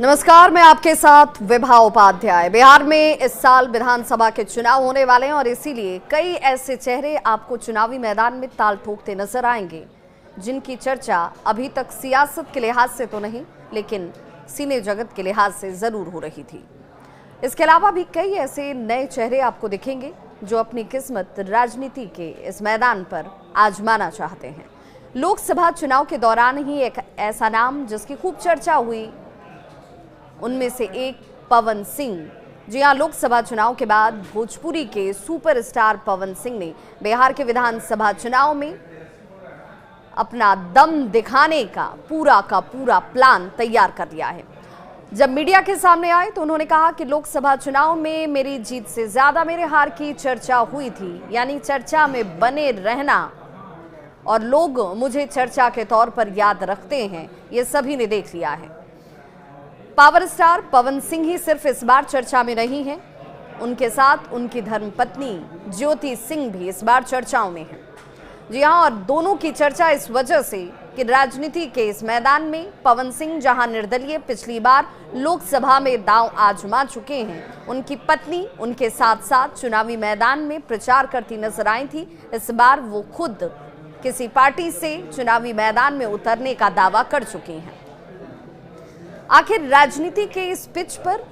नमस्कार, मैं आपके साथ विभा उपाध्याय। बिहार में इस साल विधानसभा के चुनाव होने वाले हैं और इसीलिए कई ऐसे चेहरे आपको चुनावी मैदान में ताल ठोकते नजर आएंगे जिनकी चर्चा अभी तक सियासत के लिहाज से तो नहीं, लेकिन सिने जगत के लिहाज से जरूर हो रही थी। इसके अलावा भी कई ऐसे नए चेहरे आपको दिखेंगे जो अपनी किस्मत राजनीति के इस मैदान पर आजमाना चाहते हैं। लोकसभा चुनाव के दौरान ही एक ऐसा नाम जिसकी खूब चर्चा हुई, उनमें से एक पवन सिंह। जी हां, लोकसभा चुनाव के बाद भोजपुरी के सुपरस्टार पवन सिंह ने बिहार के विधानसभा चुनाव में अपना दम दिखाने का पूरा प्लान तैयार कर लिया है। जब मीडिया के सामने आए तो उन्होंने कहा कि लोकसभा चुनाव में मेरी जीत से ज्यादा मेरे हार की चर्चा हुई थी, यानी चर्चा में बने रहना और लोग मुझे चर्चा के तौर पर याद रखते हैं, ये सभी ने देख लिया है। पावर स्टार पवन सिंह ही सिर्फ इस बार चर्चा में नहीं है, उनके साथ उनकी धर्मपत्नी ज्योति सिंह भी इस बार चर्चाओं में है। जी हां, और दोनों की चर्चा इस वजह से कि राजनीति के इस मैदान में पवन सिंह जहां निर्दलीय पिछली बार लोकसभा में दांव आजमा चुके हैं, उनकी पत्नी उनके साथ साथ चुनावी मैदान में प्रचार करती नजर आई थी। इस बार वो खुद किसी पार्टी से चुनावी मैदान में उतरने का दावा कर चुकी हैं। आखिर राजनीति के इस पिच पर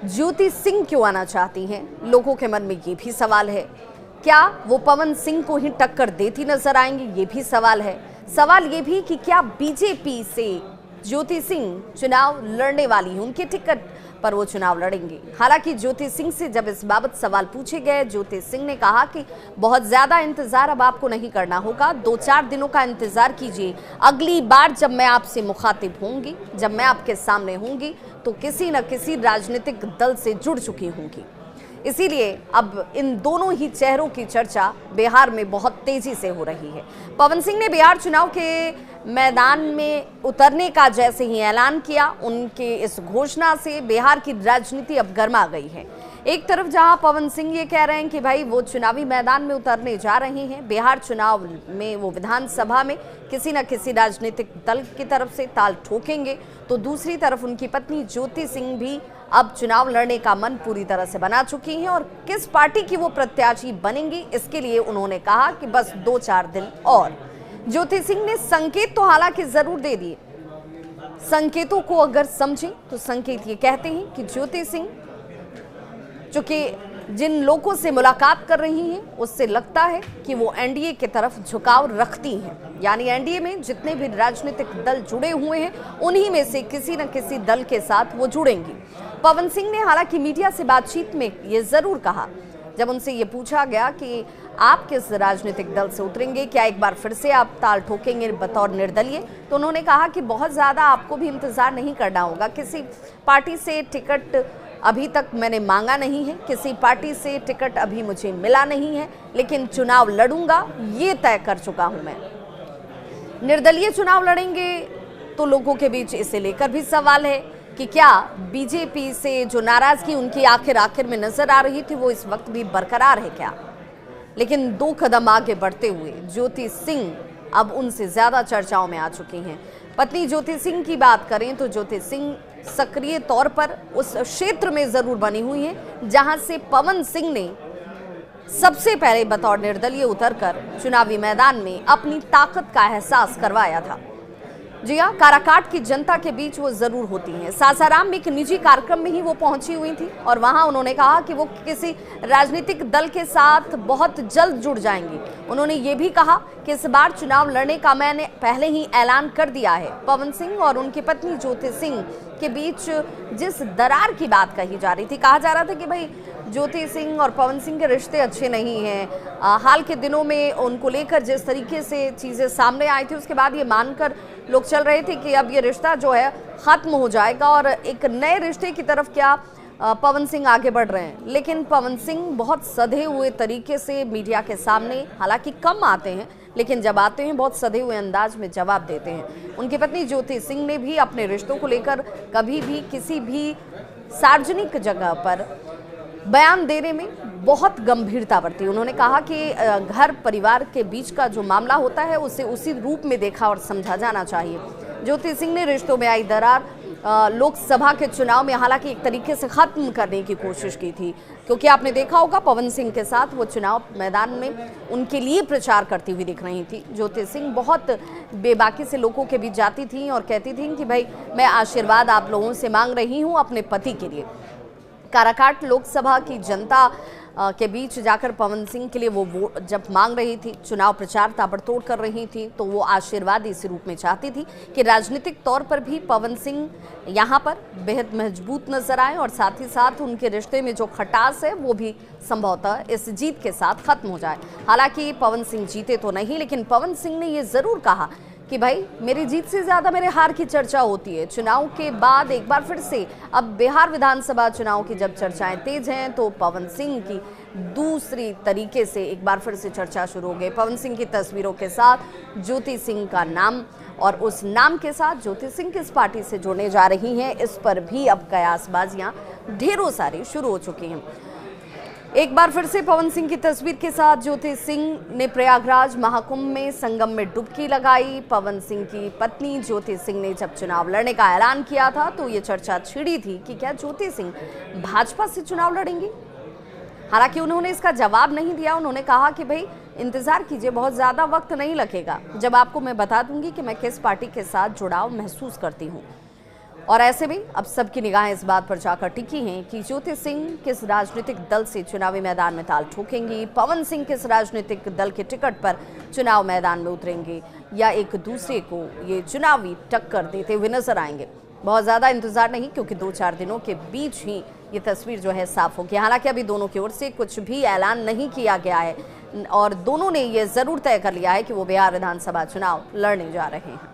ज्योति सिंह क्यों आना चाहती हैं? लोगों के मन में ये भी सवाल है। क्या वो पवन सिंह को ही टक्कर देती नजर आएंगी? ये भी सवाल है। सवाल ये भी कि क्या बीजेपी से ज्योति सिंह चुनाव लड़ने वाली हैं, उनके टिकट पर वो चुनाव लड़ेंगे। हालांकि ज्योति सिंह से जब इस बाबत सवाल पूछे गए, ज्योति सिंह ने कहा कि बहुत ज्यादा इंतजार अब आपको नहीं करना होगा, 2-4 दिनों का इंतजार कीजिए। अगली बार जब मैं आपसे मुखातिब होंगी, जब मैं आपके सामने होंगी, तो किसी न किसी राजनीतिक दल से जुड़ चुकी होंगी। इसीलिए अब इन दोनों ही चेहरों की चर्चा बिहार में बहुत तेजी से हो रही है। पवन सिंह ने बिहार चुनाव के मैदान में उतरने का जैसे ही ऐलान किया, उनके इस घोषणा से बिहार की राजनीति अब गर्मा गई है। एक तरफ जहां पवन सिंह ये कह रहे हैं कि भाई वो चुनावी मैदान में उतरने जा रहे हैं, बिहार चुनाव में वो विधानसभा में किसी न किसी राजनीतिक दल की तरफ से ताल ठोकेंगे, तो दूसरी तरफ उनकी पत्नी ज्योति सिंह भी अब चुनाव लड़ने का मन पूरी तरह से बना चुकी हैं और किस पार्टी की वो प्रत्याशी बनेंगी, इसके लिए उन्होंने कहा कि बस 2-4 दिन और। ज्योति सिंह ने संकेत तो हालांकि जरूर दे दिए। संकेतों को अगर समझें तो संकेत ये कहते हैं कि ज्योति सिंह चूंकि जिन लोगों से मुलाकात कर रही हैं, उससे लगता है कि वो एनडीए की तरफ झुकाव रखती हैं, यानी एनडीए में जितने भी राजनीतिक दल जुड़े हुए हैं, उन्हीं में से किसी न किसी दल के साथ वो जुड़ेंगी। पवन सिंह ने हालांकि मीडिया से बातचीत में ये जरूर कहा, जब उनसे ये पूछा गया कि आप किस राजनीतिक दल से उतरेंगे, क्या एक बार फिर से आप ताल ठोकेंगे बतौर निर्दलीय, तो उन्होंने कहा कि बहुत ज़्यादा आपको भी इंतज़ार नहीं करना होगा। किसी पार्टी से टिकट अभी तक मैंने मांगा नहीं है, किसी पार्टी से टिकट अभी मुझे मिला नहीं है, लेकिन चुनाव लड़ूंगा ये तय कर चुका हूं मैं। निर्दलीय चुनाव लड़ेंगे तो लोगों के बीच इसे लेकर भी सवाल है कि क्या बीजेपी से जो नाराजगी उनकी आखिर में नजर आ रही थी, वो इस वक्त भी बरकरार है क्या? लेकिन 2 कदम आगे बढ़ते हुए ज्योति सिंह अब उनसे ज्यादा चर्चाओं में आ चुकी हैं। पत्नी ज्योति सिंह की बात करें तो ज्योति सिंह सक्रिय तौर पर उस क्षेत्र में जरूर बनी हुई है जहां से पवन सिंह ने सबसे पहले बतौर निर्दलीय उतरकर चुनावी मैदान में अपनी ताकत का एहसास करवाया था। जी हाँ, काराकाट की जनता के बीच वो जरूर होती हैं। सासाराम में एक निजी कार्यक्रम में ही वो पहुंची हुई थी और वहां उन्होंने कहा कि वो किसी राजनीतिक दल के साथ बहुत जल्द जुड़ जाएंगी। उन्होंने ये भी कहा कि इस बार चुनाव लड़ने का मैंने पहले ही ऐलान कर दिया है। पवन सिंह और उनकी पत्नी ज्योति सिंह के बीच जिस दरार की बात कही जा रही थी, कहा जा रहा था कि भाई ज्योति सिंह और पवन सिंह के रिश्ते अच्छे नहीं हैं। हाल के दिनों में उनको लेकर जिस तरीके से चीज़ें सामने आई थी, उसके बाद ये मानकर लोग चल रहे थे कि अब ये रिश्ता जो है ख़त्म हो जाएगा और एक नए रिश्ते की तरफ क्या पवन सिंह आगे बढ़ रहे हैं। लेकिन पवन सिंह बहुत सधे हुए तरीके से मीडिया के सामने हालांकि कम आते हैं, लेकिन जब आते हैं बहुत सधे हुए अंदाज में जवाब देते हैं। उनकी पत्नी ज्योति सिंह ने भी अपने रिश्तों को लेकर कभी भी किसी भी सार्वजनिक जगह पर बयान देने में बहुत गंभीरता बरती। उन्होंने कहा कि घर परिवार के बीच का जो मामला होता है उसे उसी रूप में देखा और समझा जाना चाहिए। ज्योति सिंह ने रिश्तों में आई दरार लोकसभा के चुनाव में हालांकि एक तरीके से खत्म करने की कोशिश की थी, क्योंकि आपने देखा होगा पवन सिंह के साथ वो चुनाव मैदान में उनके लिए प्रचार करती हुई दिख रही थी। ज्योति सिंह बहुत बेबाकी से लोगों के बीच जाती थी और कहती थी कि भाई मैं आशीर्वाद आप लोगों से मांग रही हूँ अपने पति के लिए। काराकाट लोकसभा की जनता के बीच जाकर पवन सिंह के लिए वो वोट जब मांग रही थी, चुनाव प्रचार ताबड़तोड़ कर रही थी, तो वो आशीर्वाद इसी रूप में चाहती थी कि राजनीतिक तौर पर भी पवन सिंह यहाँ पर बेहद मजबूत नजर आए और साथ ही साथ उनके रिश्ते में जो खटास है वो भी संभवतः इस जीत के साथ खत्म हो जाए। हालांकि पवन सिंह जीते तो नहीं, लेकिन पवन सिंह ने ये जरूर कहा कि भाई मेरी जीत से ज्यादा मेरे हार की चर्चा होती है। चुनाव के बाद एक बार फिर से अब बिहार विधानसभा चुनाव की जब चर्चाएं तेज हैं, तो पवन सिंह की दूसरी तरीके से एक बार फिर से चर्चा शुरू हो गई। पवन सिंह की तस्वीरों के साथ ज्योति सिंह का नाम और उस नाम के साथ ज्योति सिंह किस पार्टी से जुड़ने जा रही हैं, इस पर भी अब कयासबाजियां ढेरों सारी शुरू हो चुकी हैं। एक बार फिर से पवन सिंह की तस्वीर के साथ ज्योति सिंह ने प्रयागराज महाकुंभ में संगम में डुबकी लगाई। पवन सिंह की पत्नी ज्योति सिंह ने जब चुनाव लड़ने का ऐलान किया था तो ये चर्चा छिड़ी थी कि क्या ज्योति सिंह भाजपा से चुनाव लड़ेंगी। हालांकि उन्होंने इसका जवाब नहीं दिया। उन्होंने कहा कि भाई इंतजार कीजिए, बहुत ज्यादा वक्त नहीं लगेगा, जब आपको मैं बता दूंगी कि मैं किस पार्टी के साथ जुड़ाव महसूस करती हूँ। और ऐसे में अब सबकी निगाहें इस बात पर जाकर टिकी हैं कि ज्योति सिंह किस राजनीतिक दल से चुनावी मैदान में ताल ठोकेंगी, पवन सिंह किस राजनीतिक दल के टिकट पर चुनाव मैदान में उतरेंगे या एक दूसरे को ये चुनावी टक्कर देते हुए नजर आएंगे। बहुत ज़्यादा इंतजार नहीं, क्योंकि 2-4 दिनों के बीच ही ये तस्वीर जो है साफ होगी। हालांकि अभी दोनों की ओर से कुछ भी ऐलान नहीं किया गया है और दोनों ने ये ज़रूर तय कर लिया है कि वो बिहार विधानसभा चुनाव लड़ने जा रहे हैं।